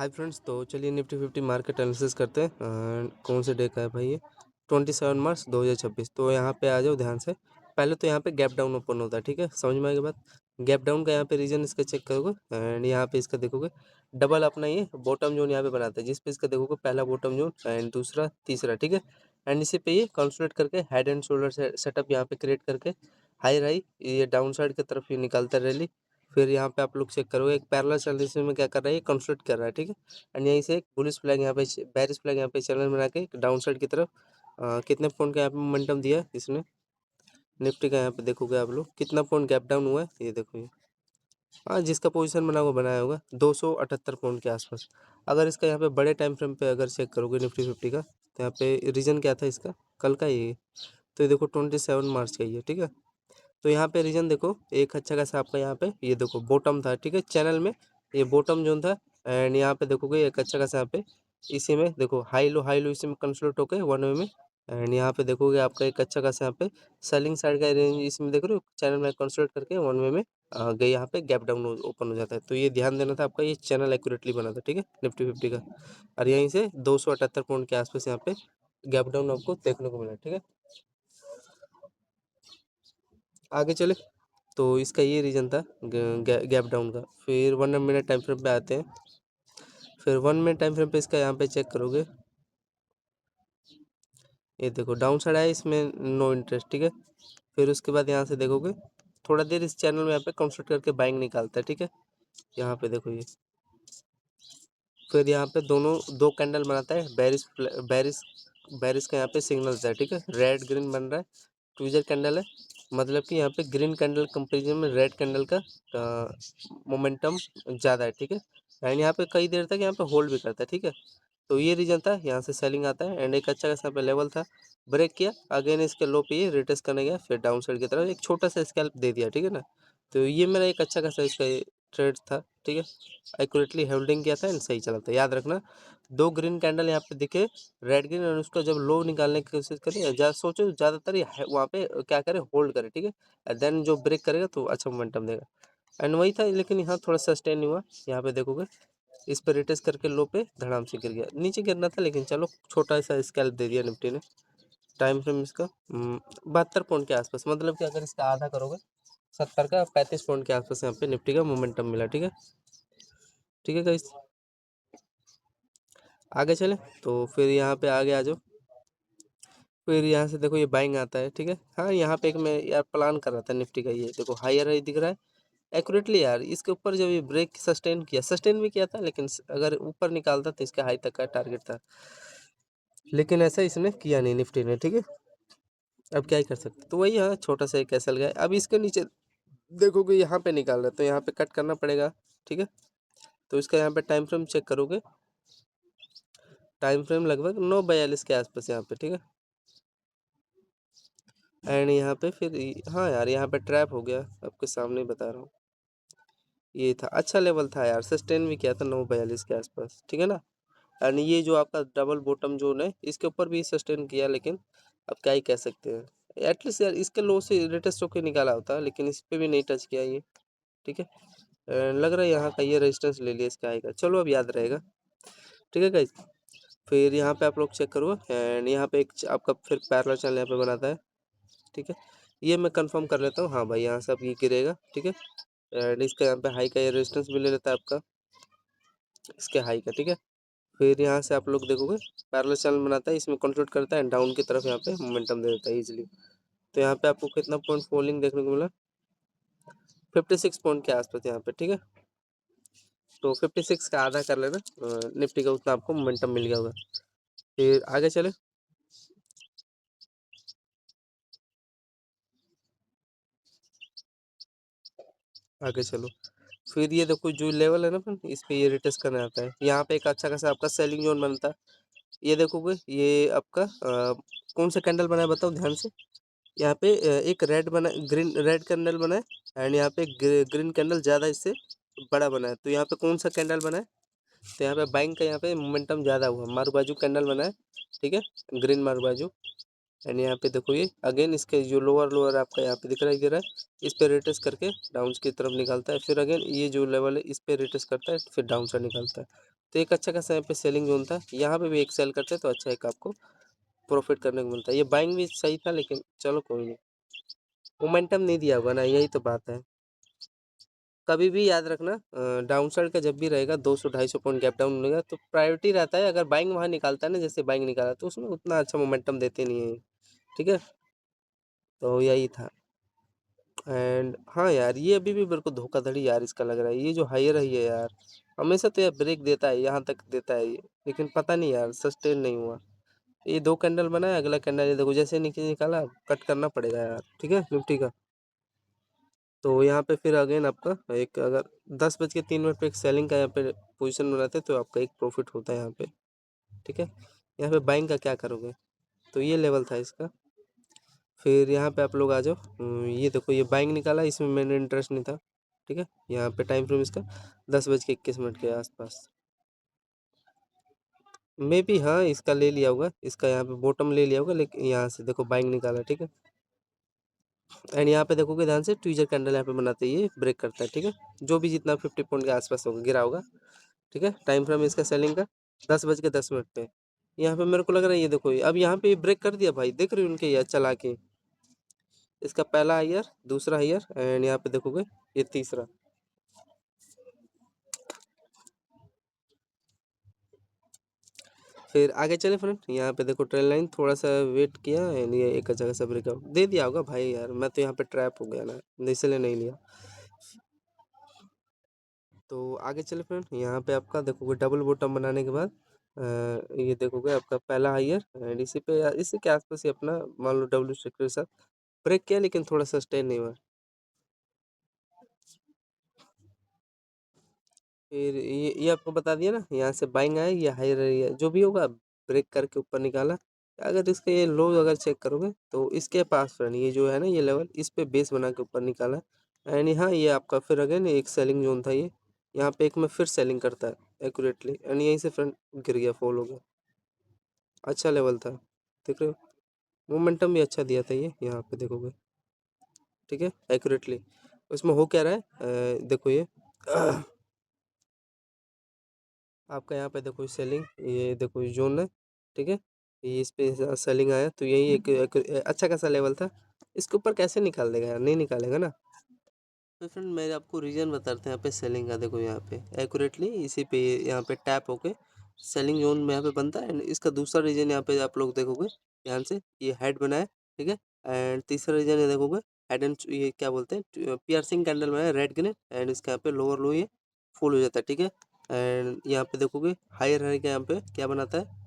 Hi friends, तो चलिए Nifty 50 market analysis करते हैं। कौन से डे का है भाई ये? 27 मार्च 2026। तो यहाँ पे आ जाओ ध्यान से। पहले तो यहाँ पे गैप डाउन ओपन होता है, ठीक है, समझ में आएगी बात। गैप डाउन का यहाँ पे रीजन इसका चेक करोगे एंड यहाँ पे इसका देखोगे डबल अपना ये बॉटम जोन यहाँ पे बनाता है, जिस पे इसका देखोगे पहला बॉटम जोन एंड दूसरा तीसरा, ठीक है। एंड इसी पे ये कंसोलिडेट करके हेड एंड शोल्डर सेटअप यहाँ पे क्रिएट करके हाई राई ये डाउन साइड की तरफ ये निकलता है रैली। फिर यहाँ पे आप लोग चेक करोगे एक पैरेलल चैनल में क्या कर रहा है, ये कंसोलिडेट कर रहा है, ठीक है। एंड यहीं से एक बुलिश फ्लैग यहाँ पे बेरिश फ्लैग यहाँ पे चैनल बना के डाउन साइड की तरफ कितने पॉइंट का यहाँ पे मोमेंटम दिया है इसने निफ्टी का। यहाँ पे देखोगे आप लोग कितना पॉइंट गैप डाउन हुआ है, ये देखो ये। हाँ, जिसका पोजीशन बना वो बनाया होगा 278 पॉइंट के आसपास। अगर इसका यहाँ पे बड़े टाइम फ्रेम पे अगर चेक करोगे निफ्टी 50 का, तो यहाँ पे रीजन क्या था इसका, कल का ये। तो ये देखो 27 मार्च का ये, ठीक है। तो यहाँ पे रीजन देखो एक अच्छा खासा आपका यहाँ पे ये देखो बॉटम था, ठीक है, चैनल में ये बॉटम जोन था। एंड यहाँ पे देखोगे एक अच्छा खासा यहाँ पे इसी में देखो हाई लो इसी में कंसोलिडेट होके वन वे में। एंड यहाँ पे देखोगे आपका एक अच्छा खासा यहाँ पे सेलिंग साइड का रेंज इसमें देख रहे हो, चैनल में कंसोलिडेट करके वन वे में गए यहाँ पे गैप डाउन ओपन हो जाता है। तो ये ध्यान देना था आपका, ये चैनल एक्यूरेटली बना था, ठीक है, निफ्टी 50 का। और यहीं से 278 पॉइंट के आसपास यहाँ पे गैप डाउन आपको देखने को मिला, ठीक है। आगे चले तो इसका ये रीजन था गैप डाउन का। फिर 1 मिनट टाइम फ्रेम पे आते हैं। फिर 1 मिनट टाइम फ्रेम पे इसका यहाँ पे चेक करोगे, ये देखो डाउन साइड है, इसमें नो इंटरेस्ट, ठीक है। फिर उसके बाद यहाँ से देखोगे थोड़ा देर इस चैनल में यहाँ पे कंसल्ट करके बाइंग निकालता है, ठीक है। यहाँ पे देखो ये, फिर यहाँ पे दोनों दो कैंडल बनाता है, बैरिस बैरिस बैरिस का यहाँ पे सिग्नल्स है, ठीक है, रेड ग्रीन बन रहा है, ट्विजर कैंडल है। मतलब कि यहाँ पे ग्रीन कैंडल कंपेरिजन में रेड कैंडल का मोमेंटम ज़्यादा है, ठीक है। एंड यहाँ पे कई देर तक यहाँ पे होल्ड भी करता है, ठीक है। तो ये रीजन था, यहाँ से सेलिंग आता है एंड एक अच्छा खासा पे लेवल था, ब्रेक किया, अगेन इसके लो पे ये रिटेस्ट करने गया, फिर डाउन साइड की तरफ एक छोटा सा स्कैल्प दे दिया, ठीक है ना। तो ये मेरा एक अच्छा खासा इसका ट्रेड था, ठीक है। एक्यूरेटली होल्डिंग किया था एंड सही चला था, याद रखना। दो ग्रीन कैंडल यहाँ पे दिखे, रेड ग्रीन, और उसको जब लो निकालने की कोशिश करिए, ज़्यादा सोचो ज़्यादातर ये वहाँ पे क्या करे, होल्ड करे, ठीक है। देन जो ब्रेक करेगा तो अच्छा मोमेंटम देगा। एंड वही था, लेकिन यहाँ थोड़ा सस्टेन नहीं हुआ। यहाँ पे देखोगे इस पर रिटेस्ट करके लो पे धड़ाम से गिर गया, नीचे गिरना था लेकिन चलो छोटा सा स्कैल्प दे दिया निफ्टी ने। टाइम फ्रेम इसका 72 पॉइंट के आसपास, मतलब कि अगर इसका आधा करोगे 70 का 35 पॉइंट के आसपास यहाँ पे निफ्टी का मोमेंटम मिला, ठीक है। ठीक है गाइस, आगे चले तो फिर यहाँ पे आगे आ जाओ। फिर यहाँ से देखो ये बाइंग आता है, ठीक है। हाँ, यहाँ पे एक मैं यार प्लान कर रहा था निफ्टी का, ये देखो हायर हाई दिख रहा है एक्यूरेटली यार। इसके ऊपर जब ये ब्रेक सस्टेन भी किया था, लेकिन अगर ऊपर निकालता तो इसका हाई तक का टारगेट था, लेकिन ऐसा इसने किया नहीं निफ्टी ने, ठीक है। अब क्या ही कर सकते, तो वही यहाँ छोटा सा एक कैसल गया। अब इसके नीचे देखोगे यहाँ पे निकाल रहा है, तो यहाँ पे कट करना पड़ेगा, ठीक है। तो इसका यहाँ पे टाइम फ्रेम चेक करोगे, टाइम फ्रेम लगभग 9:42 के आसपास यहाँ पे, ठीक है। एंड यहाँ पे फिर हाँ यार, यहाँ पे ट्रैप हो गया, आपके सामने बता रहा हूँ। ये था अच्छा लेवल था यार, सस्टेन भी किया था 9:42 के आसपास, ठीक है ना। एंड ये जो आपका डबल बॉटम जोन है, इसके ऊपर भी सस्टेन किया, लेकिन अब क्या ही कह सकते हैं। एटलीस्ट यार इसके लो से रिटेस्ट होकर निकाला होता, लेकिन इस पे भी नहीं टच किया ये, ठीक है। लग रहा है यहाँ का ये रेजिस्टेंस ले लिया इसका आएगा, चलो अब याद रहेगा, ठीक है गाइस। फिर यहाँ पे आप लोग चेक करो एंड यहाँ पे एक आपका फिर पैरेलल चैनल यहाँ पे बनाता है, ठीक है। ये मैं कंफर्म कर लेता हूँ, हाँ भाई यहाँ से अब ये गिरेगा, ठीक है। एंड इसका यहाँ पे हाई का ये रेजिस्टेंस भी ले लेता है आपका इसके हाई का, ठीक है। फिर यहाँ से आप लोग देखोगे पैरेलल चैनल बनाता है, इसमें कंट्रोल करता है डाउन की तरफ यहाँ पे मोमेंटम दे देता है इजीली। तो यहाँ पे आपको कितना पॉइंट फॉलिंग देखने को मिला, 56 पॉइंट के आसपास यहाँ पे, ठीक है। तो 56 का आधा कर लेना, निफ्टी का उतना आपको मोमेंटम मिल गया होगा। फिर आगे चले, आगे चलो। फिर ये देखो जो लेवल है ना अपन, इस पे ये रिटेस्ट करने आता है, यहाँ पे एक अच्छा खासा आपका सेलिंग जोन बनता है। ये देखोगे ये आपका कौन सा कैंडल बना है बताओ ध्यान से। यहाँ पे एक ग्रीन रेड कैंडल बना है एंड यहाँ पे ग्रीन कैंडल ज़्यादा इससे बड़ा बना है। तो यहाँ पे कौन सा कैंडल बना है, तो यहाँ पे बाइंग का यहाँ पे मोमेंटम ज़्यादा हुआ, मारू बाजू कैंडल बना है, ठीक है, ग्रीन मारू बाजू। एंड यहाँ पे देखो ये अगेन इसके जो लोअर लोअर आपका यहाँ पे दिख रहा है गिरा है, इस पे रिटेस्ट करके डाउन की तरफ निकालता है, फिर अगेन ये जो लेवल है इस पे रिटेस्ट करता है, फिर डाउन से निकालता है। तो एक अच्छा खासा यहाँ पे सेलिंग जोन था, यहाँ पे भी एक सेल करते तो अच्छा एक आपको प्रॉफिट करने को मिलता है। ये बाइंग भी सही था, लेकिन चलो कोई नहीं, मोमेंटम नहीं दिया होगा ना, यही तो बात है। कभी भी याद रखना, डाउन साइड का जब भी रहेगा 200-250 पॉइंट गैप डाउन होगा तो प्रायोरिटी रहता है। अगर बाइंग वहाँ निकालता है ना, जैसे बाइंग निकाला तो उसमें उतना अच्छा मोमेंटम देते नहीं है, ठीक है। तो यही था। एंड हाँ यार, ये अभी भी मेरे को धोखाधड़ी यार इसका लग रहा है। ये जो हायर है ये यार, हमेशा तो यार ब्रेक देता है, यहाँ तक देता है ये, लेकिन पता नहीं यार सस्टेन नहीं हुआ। ये 2 कैंडल बना है, अगला कैंडल ये देखो जैसे निकाला, कट करना पड़ेगा यार, ठीक है, निफ्टी का। तो यहाँ पे फिर अगेन आपका एक, अगर 10:03 पे एक सेलिंग का यहाँ पे पोजीशन बनाते हैं तो आपका एक प्रॉफिट होता है यहाँ पे, ठीक है। यहाँ पे बाइंग का क्या करोगे, तो ये लेवल था इसका। फिर यहाँ पे आप लोग आ जाओ, ये देखो ये बाइंग निकाला, इसमें मैंने इंटरेस्ट नहीं था, ठीक है। यहाँ पे टाइम फ्रेम इसका 10:21 के आसपास मे भी, हाँ इसका ले लिया होगा, इसका यहाँ पे बॉटम ले लिया होगा, लेकिन यहाँ से देखो बाइंग निकाला, ठीक है। एंड यहाँ पे देखोगे ध्यान से, ट्विजर कैंडल यहाँ पे बनाते ही ये ब्रेक करता है, ठीक है। जो भी जितना 50 पॉइंट के आसपास होगा गिरा होगा, ठीक है। टाइम फ्रेम इसका सेलिंग का 10:10 पे। यहाँ पे मेरे को लग रहा है ये देखो, अब यहाँ पे ब्रेक कर दिया भाई, देख रहे हो उनके ये चला के, इसका पहला हायर, दूसरा हायर, एंड यहाँ पे देखोगे ये तीसरा। फिर आगे चले फ्रेंड, यहाँ पे देखो ट्रेल लाइन थोड़ा सा वेट किया एंड ये एक अच्छा खासा ब्रेकआउट दे दिया होगा भाई। यार मैं तो यहाँ पे ट्रैप हो गया ना, इसलिए नहीं लिया। तो आगे चले फ्रेंड, यहाँ पे आपका देखोगे डबल बॉटम बनाने के बाद ये देखोगे आपका पहला हायर, एंड इसी पे इसी के आसपास ही अपना मान लो डब्ल्यू स्ट्रक्चर के साथ ब्रेक किया, लेकिन थोड़ा सस्टेन नहीं हुआ। फिर ये आपको बता दिया ना, यहाँ से बाइंग आया, ये हायर है, जो भी होगा ब्रेक करके ऊपर निकाला। अगर इसके ये लो अगर चेक करोगे तो इसके पास फ्रेंड ये जो है ना ये लेवल, इस पे बेस बना के ऊपर निकाला। एंड यहाँ ये आपका फिर अगेन एक सेलिंग जोन था ये, यहाँ पे एक में फिर सेलिंग करता है एक्यूरेटली, एंड यहीं से फ्रेंड गिर गया, फॉल हो गया। अच्छा लेवल था, देख रहे हो, मोमेंटम भी अच्छा दिया था ये, यहाँ पे देखोगे, ठीक है, एक्यूरेटली। उसमें हो क्या रहा है, देखो ये आपका यहाँ पे देखो सेलिंग, ये देखो ये जोन है, ठीक है। ये इस पे सेलिंग आया तो यही एक अच्छा खासा लेवल था। इसके ऊपर कैसे निकाल देगा यार, नहीं निकालेगा ना। तो फ्रेंड मैं आपको रीजन बताते हैं यहाँ पे सेलिंग का, देखो यहाँ पे एक्यूरेटली इसी पे यहाँ पे टैप होके सेलिंग जोन में यहाँ पे बनता है। एंड इसका दूसरा रीजन यहाँ पे आप लोग देखोगे ध्यान से, ये हेड बना है, ठीक है। एंड तीसरा रीजन ये देखोगे हेड एंड ये क्या बोलते हैं पियर्सिंग कैंडल बना है रेड ग्रीन, एंड इसके यहाँ पे लोअर लो ये फुल हो जाता है, ठीक है। एंड यहाँ पे देखोगे हायर हाई का यहाँ पे क्या बनाता है,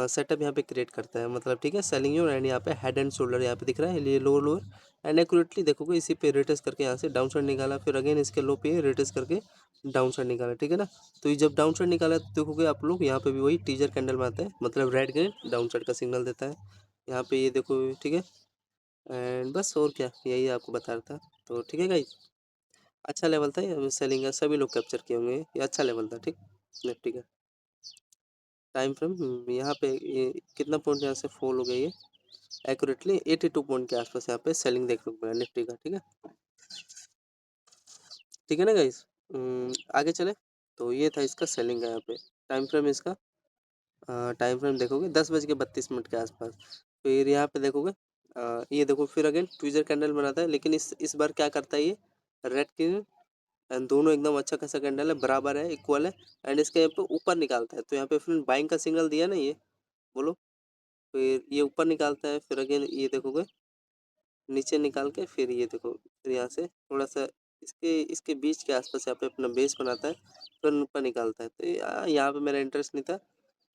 सेटअप यहाँ पे क्रिएट करता है, मतलब ठीक है सेलिंग जोन। एंड यहाँ पे हेड एंड शोल्डर यहाँ पे दिख रहा है, ये लोअर लोअर, एंड एक्यूरेटली देखोगे इसी पे रिट्रेस करके यहाँ से डाउन साइड निकाला, फिर अगेन इसके लो पे रिट्रेस करके डाउन साइड निकाला, ठीक है ना। तो ये जब डाउन साइड निकाला तो देखोगे आप लोग यहाँ पे भी वही टीजर कैंडल में आता है, मतलब रेड ग्रीन डाउन साइड का सिग्नल देता है यहाँ पे, ये देखो, ठीक है। एंड बस और क्या, यही आपको बता रहा था। तो ठीक है गाइस, अच्छा लेवल था ये, सेलिंग का सभी लोग कैप्चर किए होंगे, ये अच्छा लेवल था, ठीक। निफ्टी का टाइम फ्रेम यहाँ पे ये कितना पॉइंट यहाँ से फॉल हो गया ये, एक्यूरेटली 82 पॉइंट के आसपास यहाँ पे सेलिंग देखने को मिला निफ्टी का, ठीक है, ठीक है ना गाइस। आगे चले, तो ये था इसका सेलिंग का यहाँ पे टाइम फ्रेम इसका, टाइम फ्रेम देखोगे 10:32 के आसपास। फिर यहाँ पे देखोगे ये देखो फिर अगेन ट्विजर कैंडल बनाता है, लेकिन इस बार क्या करता है ये रेड की, एंड दोनों एकदम अच्छा खासा कैंडल है, बराबर है, इक्वल है। एंड इसके यहाँ पे ऊपर निकालता है, तो यहाँ पे फिर बाइंग का सिग्नल दिया ना ये, बोलो। फिर ये ऊपर निकालता है, फिर अगेन ये देखोगे नीचे निकाल के, फिर ये देखो फिर यहाँ से थोड़ा सा इसके इसके बीच के आसपास यहाँ पे अपना बेस बनाता है, फिर ऊपर निकालता है। तो यहाँ पे मेरा इंटरेस्ट नहीं था,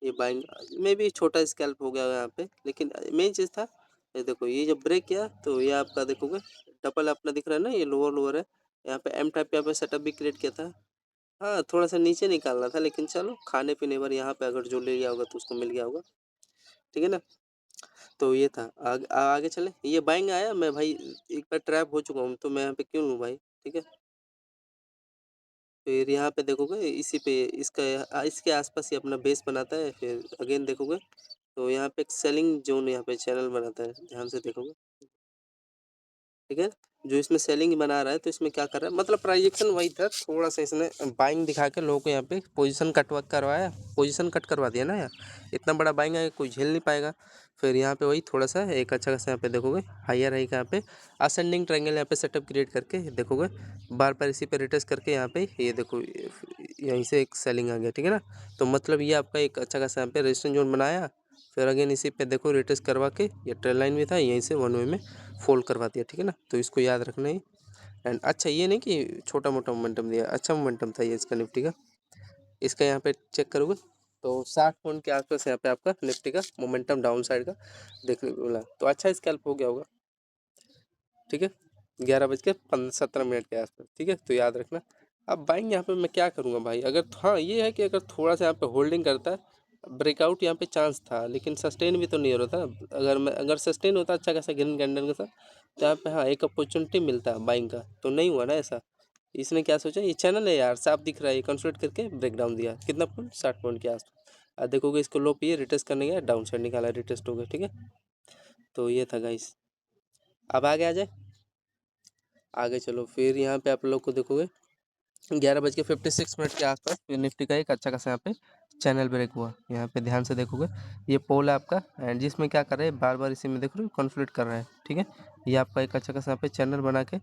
ये बाइंग में भी छोटा स्कैल्प हो गया यहाँ पे, लेकिन मेन चीज़ था ये देखो, ये जब ब्रेक किया तो ये आपका देखोगे डबल अपना दिख रहा है ना, ये लोअर लोअर है, यहाँ पे एम टाइप यहाँ पे सेटअप भी क्रिएट किया था। हाँ थोड़ा सा नीचे निकालना था, लेकिन चलो खाने पीने पर यहाँ पे अगर जो ले लिया होगा तो उसको मिल गया होगा, ठीक है ना। तो ये था, आगे चले, ये बाइंग आया, मैं भाई एक बार ट्रैप हो चुका हूँ, तो मैं यहाँ पे क्यों लूँ भाई, ठीक है। फिर यहाँ पे देखोगे इसी पे इसका इसके आसपास ही अपना बेस बनाता है, फिर अगेन देखोगे तो यहाँ पे एक सेलिंग जोन यहाँ पे चैनल बनाता है, ध्यान से देखोगे, ठीक है। जो इसमें सेलिंग बना रहा है तो इसमें क्या कर रहा है, मतलब प्राइजेक्शन वही था, थोड़ा सा इसने बाइंग दिखा के लोगों को यहाँ पे पोजीशन कट करवाया, पोजीशन कट करवा दिया ना यार। इतना बड़ा बाइंग है कोई झेल नहीं पाएगा। फिर यहाँ पे वही थोड़ा सा एक अच्छा खासा यहाँ पे देखोगे हायर है यहाँ पे असेंडिंग ट्रायंगल यहाँ पे सेटअप क्रिएट करके देखोगे, बार बार इसी पे रिटच करके यहाँ पे ये देखो यहीं से एक सेलिंग आ गया, ठीक है ना। तो मतलब ये आपका एक अच्छा खासा यहाँ पे रेजिस्टेंस जोन बनाया, फिर अगेन इसी पे देखो रिटच करवा के ये ट्रेल लाइन भी था यहीं से वन वे में फोल्ड करवा दिया, ठीक है ना। तो इसको याद रखना ही। एंड अच्छा ये नहीं कि छोटा मोटा मोमेंटम दिया, अच्छा मोमेंटम था ये इसका निफ्टी का। इसका यहाँ पे चेक करोगे तो 60 पॉइंट के आसपास यहाँ पे आपका निफ्टी का मोमेंटम डाउन साइड का देखने को मिला, तो अच्छा स्कैल्प हो गया होगा, ठीक है। 11:17 के आसपास, ठीक है। तो याद रखना। अब बाइंग यहाँ पे मैं क्या करूँगा भाई, अगर हाँ ये है कि अगर थोड़ा सा यहाँ पे होल्डिंग करता है, ब्रेकआउट यहाँ पे चांस था, लेकिन सस्टेन भी तो नहीं हो रहा था। अगर सस्टेन होता अच्छा खासा ग्रीन कैंडल के साथ, तो यहाँ पे हाँ एक अपॉर्चुनिटी मिलता है बाइंग का, तो नहीं हुआ ना ऐसा। इसने क्या सोचा, ये चैनल है यार साफ दिख रहा है, ये कंसोलिडेट करके ब्रेक डाउन दिया, कितना पॉइंट 60 पॉइंट के आसपास। अब देखोगे इसको लो पे रिटेस्ट करने गया, डाउन साइड निकाला, रिटेस्ट हो गया, ठीक है। तो ये था गाइस। अब आगे आ जाए, आगे चलो। फिर यहाँ पे आप लोग को देखोगे 11:56 के आसपास फिर निफ्टी का एक अच्छा खासा यहाँ पे चैनल ब्रेक हुआ। यहाँ पे ध्यान से देखोगे ये पोल है आपका, एंड जिसमें क्या कर रहे हैं बार बार इसी में देख रहे हो कॉन्फ्लिक्ट कर रहा है, ठीक है। ये आपका एक अच्छा खासा यहाँ पे चैनल बना के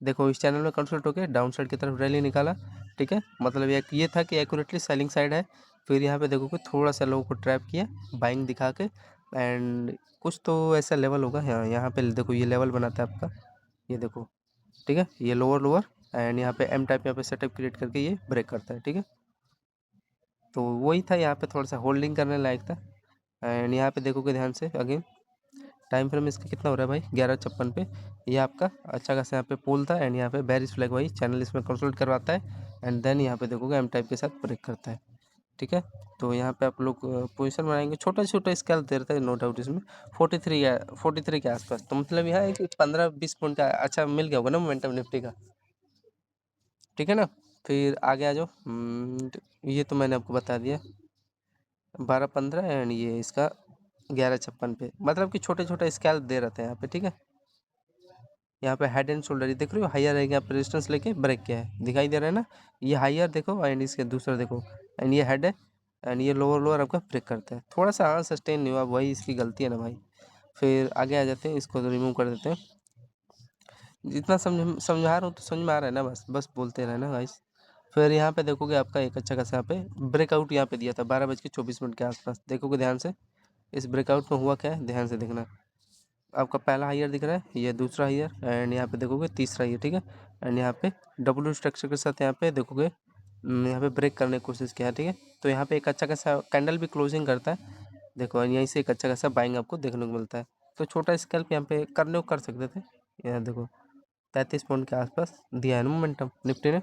देखो इस चैनल में कॉन्फ्लिक्ट होकर डाउन साइड की तरफ रैली निकाला, ठीक है। मतलब ये था कि एक्यूरेटली सेलिंग साइड है। फिर यहाँ पे देखोगे थोड़ा सा लोगों को ट्रैप किया बाइंग दिखा के, एंड कुछ तो ऐसा लेवल होगा यहाँ पे देखो ये लेवल बनाता है आपका, ये देखो, ठीक है। ये लोअर लोअर एंड यहाँ पे एम टाइप यहाँ पे सेटअप क्रिएट करके ये ब्रेक करता है, ठीक है। तो वही था, यहाँ पे थोड़ा सा होल्डिंग करने लायक था। एंड यहाँ पे देखोगे ध्यान से अगेन टाइम फ्रेम इसका कितना हो रहा है भाई, 11:56 पे। ये आपका अच्छा खासा यहाँ पे पोल था, एंड यहाँ पे बेरिश फ्लैग वही चैनल इसमें कंसोलिडेट करवाता है, एंड देन यहाँ पे देखोगे एम टाइप के साथ ब्रेक करता है, ठीक है। तो यहाँ पे आप लोग पोजीशन बनाएंगे, छोटा छोटा स्केल दे रहता है नो डाउट इसमें, 43 के आसपास। तो मतलब यहाँ है कि 15-20 पॉइंट का अच्छा मिल गया होगा ना मोमेंटम निफ्टी का, ठीक है ना। फिर आगे आ जाओ। ये तो मैंने आपको बता दिया 12-15 एंड ये इसका 11:56 पे, मतलब कि छोटे छोटे स्केल दे रहते हैं यहाँ पे, ठीक है। यहाँ पे हेड एंड शोल्डर ये देख रहे हो हायर है, यहाँ पे रेजिस्टेंस लेके ब्रेक किया है, दिखाई दे रहा है ना। ये हायर देखो एंड इसके दूसरा देखो, एंड ये हेड है, एंड ये लोअर लोअर आपका ब्रेक करता है, थोड़ा सा हाँ सस्टेन नहीं हुआ, वही इसकी गलती है ना भाई। फिर आगे आ जाते हैं, इसको तो रिमूव कर देते हैं। जितना समझा रहा हूँ तो समझ में आ रहा है ना, बस बस बोलते रहना गाइस। फिर यहाँ पे देखोगे आपका एक अच्छा खासा यहाँ पे ब्रेकआउट यहाँ पे दिया था 12:24 के आसपास, देखोगे ध्यान से इस ब्रेकआउट में हुआ क्या है, ध्यान से देखना। आपका पहला हायर दिख रहा है, ये दूसरा हायर, एंड यहाँ पे देखोगे तीसरा हायर, ठीक है। एंड यहाँ पे डब्ल्यू स्ट्रक्चर के साथ यहाँ पे देखोगे यहाँ पे ब्रेक करने की कोशिश किया है, ठीक है। तो यहाँ पे एक अच्छा खासा कैंडल भी क्लोजिंग करता है, देखो यहीं से एक अच्छा खासा बाइंग आपको देखने को मिलता है। तो छोटा स्कैल्प यहाँ पे करने को कर सकते थे। यहाँ देखो 33 पॉइंट के आसपास दिया है ना मोमेंटम निफ्टी ने,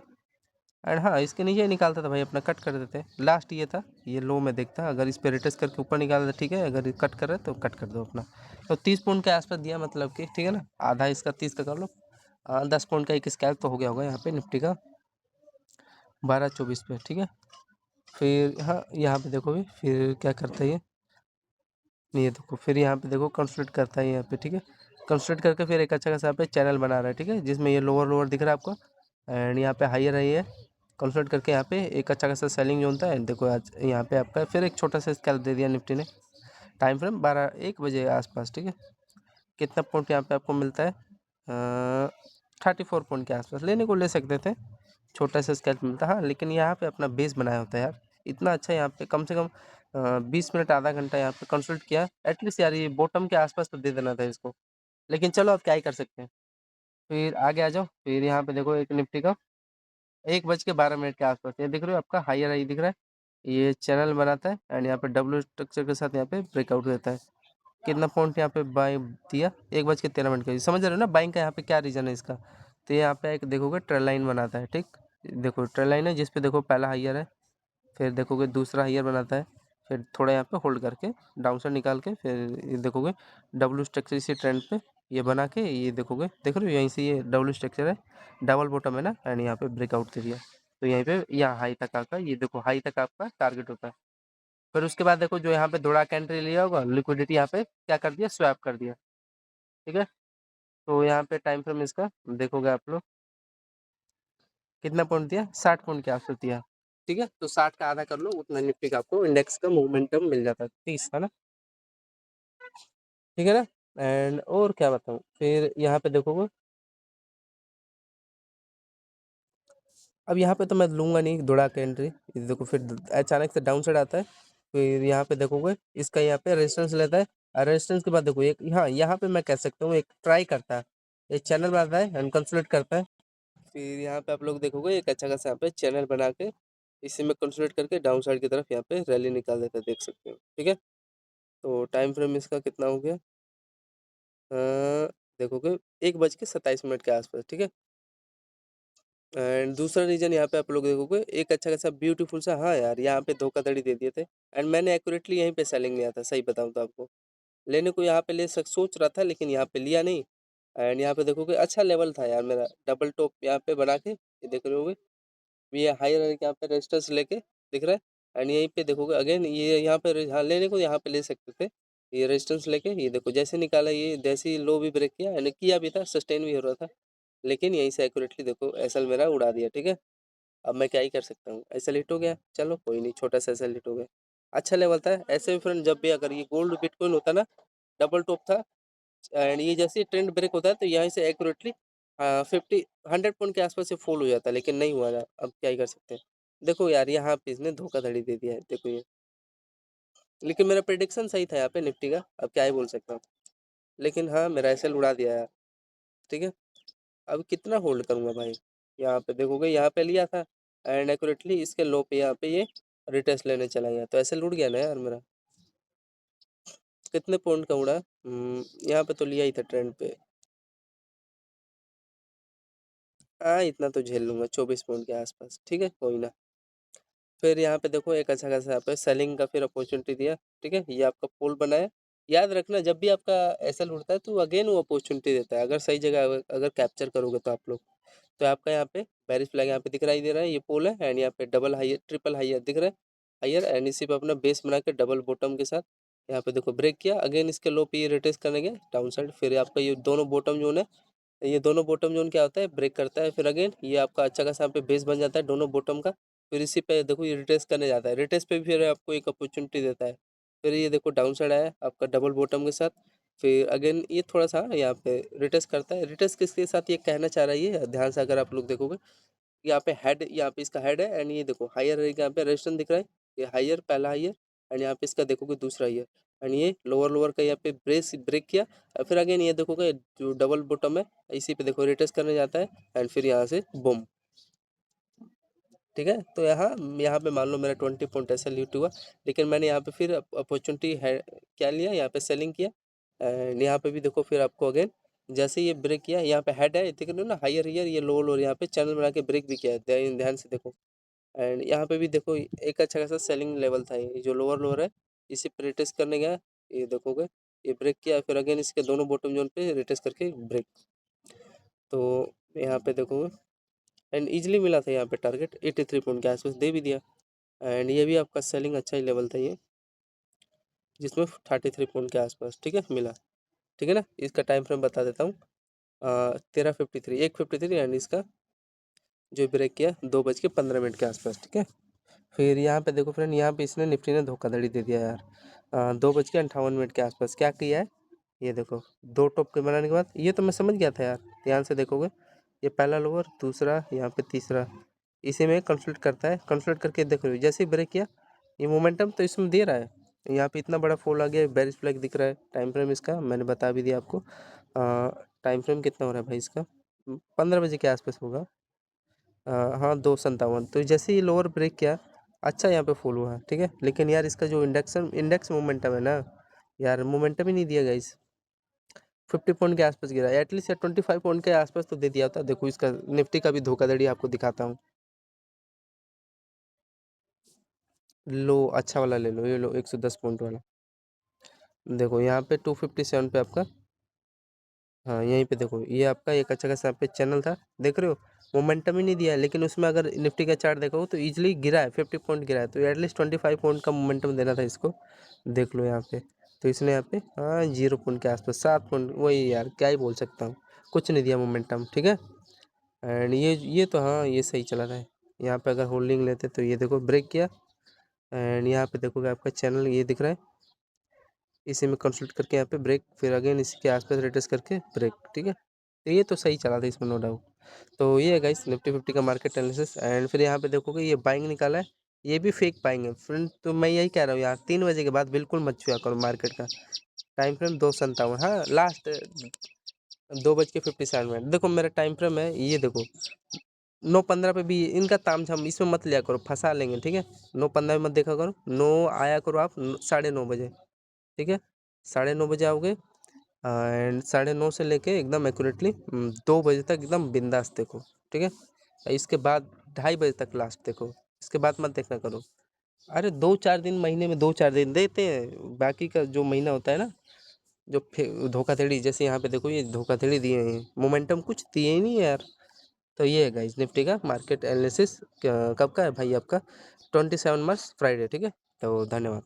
एंड हाँ इसके नीचे निकालता था भाई अपना कट कर देते, लास्ट ये था, ये लो में देखता, अगर इस पे रिटेस्ट करके ऊपर निकाल दे ठीक है, अगर कट कर रहे तो कट कर दो अपना। तो 30 पॉइंट के आसपास दिया, मतलब कि ठीक है ना, आधा इसका 30 का कर लो, 10 पॉइंट का एक स्कैल्प तो हो गया होगा यहाँ पे निफ्टी का 12-24 पे, ठीक है। फिर हाँ यहाँ पे देखो भी फिर क्या करता है ये देखो, फिर यहाँ पे देखो कंसोलिडेट करता है यहाँ पे, ठीक है। कंसोलिडेट करके फिर एक अच्छा खासा यहाँ पे चैनल बना रहा है, ठीक है, जिसमें ये लोअर लोअर दिख रहा है आपको, एंड यहाँ पे हायर है, कंसोलिडेट करके यहाँ पे एक अच्छा खासा सेलिंग जोन था, एंड देखो आज यहाँ पे आपका फिर एक छोटा सा स्कैल्प दे दिया निफ्टी ने, टाइम फ्रेम 1 बजे के आसपास, ठीक है। कितना पॉइंट यहाँ पे आपको मिलता है, 34 पॉइंट के आसपास लेने को ले सकते थे, छोटा सा स्कैल्प मिलता है हाँ, लेकिन यहाँ पे अपना बेस बनाया होता है यार, इतना अच्छा यहाँ पे कम से कम 20 मिनट आधा घंटा यहाँ पे कंसल्ट किया, एटलीस्ट यार ये बॉटम के आसपास तो दे देना था इसको, लेकिन चलो अब क्या ही कर सकते हैं। फिर आगे आ जाओ, फिर यहाँ पे देखो एक निफ्टी का 1:12 के आसपास, ये दिख रहे हो आपका हायर हाई दिख रहा है, ये चैनल बनाता है, एंड यहाँ पे डब्ल्यू स्ट्रक्चर के साथ यहाँ पे ब्रेकआउट देता है। कितना पॉइंट यहाँ पे बाई दिया, 1:13 का, समझ रहे हो ना बाइंग का यहाँ पे क्या रीजन है इसका। तो यहाँ पे एक देखोगे ट्रेल लाइन बनाता है, ठीक, देखो ट्रेल लाइन है जिसपे देखो पहला हायर है, फिर देखोगे दूसरा हायर बनाता है, फिर थोड़ा यहाँ पे होल्ड करके डाउन साइड निकाल के फिर ये देखोगे डब्ल्यू स्ट्रक्चर इसी ट्रेंड पे ये बना के, ये देखोगे देख रहे हो यहीं से ये डब्ल्यू स्ट्रक्चर है, डबल बॉटम है ना, एंड यहाँ पे ब्रेकआउट दे दिया। तो यहीं पे यहाँ हाई तक आपका, ये देखो हाई तक आपका टारगेट होता है। फिर उसके बाद देखो जो यहाँ पे दौड़ा के एंट्री लिया होगा, लिक्विडिटी यहाँ पे क्या कर दिया, स्वैप कर दिया, ठीक है। तो यहाँ पे टाइम फ्रेम इसका देखोगे आप लोग, कितना पॉइंट दिया, 60 पॉइंट के आसपास दिया। ठीक है, तो 60 का आधा कर लो, उतना निफ्टी का आपको इंडेक्स का मोमेंटम मिल जाता है, 30 है ना। ठीक है ना। एंड और क्या बताऊँ, फिर यहाँ पे देखोगे, अब यहाँ पे तो मैं लूंगा नहीं दौड़ा के एंट्री, देखो फिर अचानक से डाउन साइड आता है। फिर यहाँ पे देखोगे इसका यहाँ पे रेजिस्टेंस लेता है, और रेजिस्टेंस के बाद देखो एक, हाँ यहाँ पे मैं कह सकता हूँ एक ट्राई करता है, एक चैनल बनाता है एंड कंसोलिडेट करता है। फिर यहाँ पे आप लोग देखोगे एक अच्छा खासा यहाँ पे चैनल बना के इसी में कंसोलिडेट करके डाउन साइड की तरफ यहाँ पे रैली निकाल देता है, देख सकते हो। ठीक है, तो टाइम फ्रेम इसका कितना हो गया, देखोगे 1:27 के आसपास। ठीक है, एंड दूसरा रीजन यहाँ पे आप लोग देखोगे एक अच्छा खासा ब्यूटीफुल सा, हाँ यार यहाँ पे धोखाधड़ी दे दिए थे, एंड मैंने एक्यूरेटली यहीं पे सेलिंग लिया था, सही बताऊँ तो आपको लेने को यहाँ पे सोच रहा था, लेकिन यहाँ पे लिया नहीं। एंड यहाँ पे देखोगे अच्छा लेवल था यार मेरा, डबल टॉप यहाँ पे बना के, ये देख रहे होगे, ये हाई रन यहाँ पे रेजिस्टेंस लेके दिख रहा है। एंड यहीं पे देखोगे अगेन ये यहाँ पे हाँ लेने को यहाँ पे ले सकते थे, ये रेजिस्टेंस लेके, ये देखो जैसे निकाला, ये जैसे ही लो भी ब्रेक किया एंड किया भी था, सस्टेन भी हो रहा था, लेकिन यहीं से एक्यूरेटली देखो एसएल मेरा उड़ा दिया। ठीक है, अब मैं क्या ही कर सकता हूँ, एसएल हिट हो गया, चलो कोई नहीं, छोटा सा एसएल हिट हो गया, अच्छा लेवल था। ऐसे भी फ्रेंड जब भी अगर ये गोल्ड बिटकॉइन होता ना, डबल टॉप था, एंड ये जैसे ट्रेंड ब्रेक होता है तो यहाँ से एक्यूरेटली 100 पॉइंट के आसपास से फॉल हो जाता है, लेकिन नहीं हुआ ना, अब क्या ही कर सकते हैं। देखो यार यहाँ पे इसने धोखाधड़ी दे दिया है, देखो ये, लेकिन मेरा प्रेडिक्शन सही था यहाँ पे निफ्टी का, अब क्या ही बोल सकता हूँ, लेकिन हाँ मेरा एसएल उड़ा दिया यार। ठीक है, अब कितना होल्ड करूँगा भाई, यहाँ पे देखोगे यहाँ पे लिया था एंड एक्यूरेटली इसके लो पे यहाँ पे ये रिटेस्ट लेने चला गया, तो एसएल उड़ गया ना यार मेरा। कितने पॉइंट का उड़ा, यहाँ पे तो लिया ही था ट्रेंड पे, हाँ इतना तो झेल लूंगा, 24 पॉइंट के आसपास। ठीक है, कोई ना। फिर यहाँ पे देखो एक अच्छा खासा यहाँ पे सेलिंग का फिर अपॉर्चुनिटी दिया। ठीक है, ये आपका पोल बनाया, याद रखना जब भी आपका एसएल उड़ता है तो अगेन वो अपॉर्चुनिटी देता है, अगर सही जगह अगर कैप्चर करोगे तो आप लोग, तो आपका यहाँ पे बेरिश फ्लैग यहाँ पे दिखाई दे रहा है, ये पोल है, एंड यहाँ पे डबल हाइयर ट्रिपल हाइयर दिख रहा है, हाइयर, एंड इसी पे अपना बेस बना के डबल बॉटम के साथ यहाँ पे देखो ब्रेक किया, अगेन इसके लो पे ये रिटेस्ट करने गया डाउन साइड, फिर आपका ये दोनों बॉटम जोन है, ये दोनों बॉटम जोन क्या होता है, ब्रेक करता है, फिर अगेन ये आपका अच्छा खासा यहाँ पे बेस बन जाता है दोनों बॉटम का, फिर इसी पे देखो ये रिटेस्ट करने जाता है, रिटेस्ट पे भी फिर आपको एक अपॉर्चुनिटी देता है, फिर ये देखो डाउन साइड आया आपका डबल बॉटम के साथ, फिर अगेन ये थोड़ा सा यहाँ पे रिटेस्ट करता है, रिटेस्ट किसके साथ ये कहना चाह रहा है, ये ध्यान से अगर आप लोग देखोगे, यहाँ पे हेड, यहाँ पे इसका हेड है, एंड ये देखो हायर यहाँ पे रेजिस्टेंस दिख रहा है, ये हायर पहला हायर, एंड यहाँ पे इसका देखोगे दूसरा हायर, एंड ये लोअर लोअर का यहाँ पे ब्रेक किया, और फिर अगेन ये देखोगे जो डबल बॉटम है इसी पे देखो रिटेस्ट करने जाता है, एंड फिर यहाँ से बूम। ठीक है, तो यहाँ यहाँ पे मान लो मेरा 20 पॉइंट ऐसा लीट हुआ, लेकिन मैंने यहाँ पे फिर अपॉर्चुनिटी है क्या लिया, यहाँ पे सेलिंग किया, एंड यहाँ पे भी देखो फिर आपको अगेन जैसे ये ब्रेक किया, यहाँ पे हेड है देख रहे हो ना, हायर हायर, ये लोअर लोअर यहाँ पे चैनल बना के ब्रेक भी किया है, ध्यान से देखो, एंड यहाँ पे भी देखो एक अच्छा खासा सेलिंग लेवल था, ये जो लोअर लोअर है इसी पे रिटेस्ट करने गया, ये देखोगे ये ब्रेक किया, फिर अगेन इसके दोनों बॉटम जोन पे रिटेस्ट करके ब्रेक, तो यहाँ पे देखोगे एंड इजीली मिला था यहाँ पे टारगेट 83 पॉइंट के आसपास दे भी दिया, एंड ये भी आपका सेलिंग अच्छा ही लेवल था ये, जिसमें 33 पॉइंट के आसपास ठीक है मिला। ठीक है ना, इसका टाइम फ्रेम बता देता हूँ, 13:53 1:53, एंड इसका जो ब्रेक किया 2:15 के आसपास। ठीक है, फिर यहाँ पे देखो फ्रेंड, यहाँ पे इसने निफ्टी ने धोखाधड़ी दे दिया यार, 2:58 के आसपास क्या किया है, ये देखो दो टॉप के बनाने के बाद, ये तो मैं समझ गया था यार, ध्यान से देखोगे ये पहला लोअर, दूसरा यहाँ पे तीसरा, इसी में कंसल्ट करता है, कंसल्ट करके देख रहे हो जैसे ही ब्रेक किया, ये मोमेंटम तो इसमें दे रहा है, यहाँ पे इतना बड़ा फॉल आ गया, बेरिश फ्लैग दिख रहा है, टाइम फ्रेम इसका मैंने बता भी दिया आपको, टाइम फ्रेम कितना हो रहा है भाई इसका, 15 बजे के आसपास होगा, हाँ 2:57, तो जैसे ही लोअर ब्रेक किया अच्छा यहाँ पे फॉल हुआ। ठीक है, लेकिन यार इसका जो इंडेक्स मोमेंटम है ना यार, मोमेंटम ही नहीं दिया गाइस, 50 पॉइंट के आसपास गिरा, एटलीस्ट 25 पॉइंट के आसपास तो दे दिया होता। देखो इसका निफ्टी का भी धोखाधड़ी आपको दिखाता हूँ, लो अच्छा वाला ले लो, ये लो 110 पॉइंट वाला, देखो यहाँ पे 257 पे आपका, हाँ यहीं पे देखो ये आपका एक अच्छा खासा पे चैनल था, देख रहे हो मोमेंटम ही नहीं दिया है, लेकिन उसमें अगर निफ्टी का चार्ट देखो तो इजीली गिरा है, 50 पॉइंट गिरा है, तो एटलीस्ट 25 पॉइंट का मोमेंटम देना था इसको, देख लो यहाँ पे, तो इसने यहाँ पे हाँ 0 पॉइंट के आसपास 7 पॉइंट, वही यार क्या ही बोल सकता हूँ, कुछ नहीं दिया मोमेंटम, ठीक है। एंड ये तो हाँ ये सही चला रहा है। यहाँ पे अगर होल्डिंग लेते तो ये देखो ब्रेक किया, एंड यहाँ पे देखोगे आपका चैनल ये दिख रहा है, इसी में कंसल्ट करके यहाँ पे ब्रेक, फिर अगेन इसी के आसपास रिट्रेस करके ब्रेक, ठीक है। तो ये तो सही चला था इसमें, नो डाउट। तो ये है गाइस निफ्टी 50 का मार्केट एनालिसिस। एंड फिर यहाँ पे देखोगे ये बाइंग निकाला है, ये भी फेक बाइंग है फ्रेंड। तो मैं यही कह रहा हूँ यार, 3 बजे के बाद बिल्कुल मत छुआ करो मार्केट का। टाइम फ्रेम 2:57, हाँ लास्ट 2:57। देखो मेरा टाइम फ्रेम है, ये देखो 9:15 पे भी इनका तामझाम इसमें मत लिया करो, फंसा लेंगे, ठीक है। 9:15 में मत देखा करो, 9 आया करो आप 9:30 बजे, ठीक है। 9:30 बजे आओगे, एंड 9:30 से लेके एकदम एक्यूरेटली 2 बजे तक एकदम बिंदास देखो, ठीक है। इसके बाद 2:30 बजे तक लास्ट देखो, इसके बाद मत देखना करो। अरे 2-4 दिन महीने में 2-4 दिन देते हैं, बाकी का जो महीना होता है ना, जो धोखाधड़ी, जैसे यहाँ पे देखो ये धोखाधड़ी दिए हैं, मोमेंटम कुछ दिए ही नहीं है यार। तो ये है गाइस निफ्टी का मार्केट एनालिसिस। कब का है भाई आपका? 27 मार्च फ्राइडे, ठीक है। तो धन्यवाद।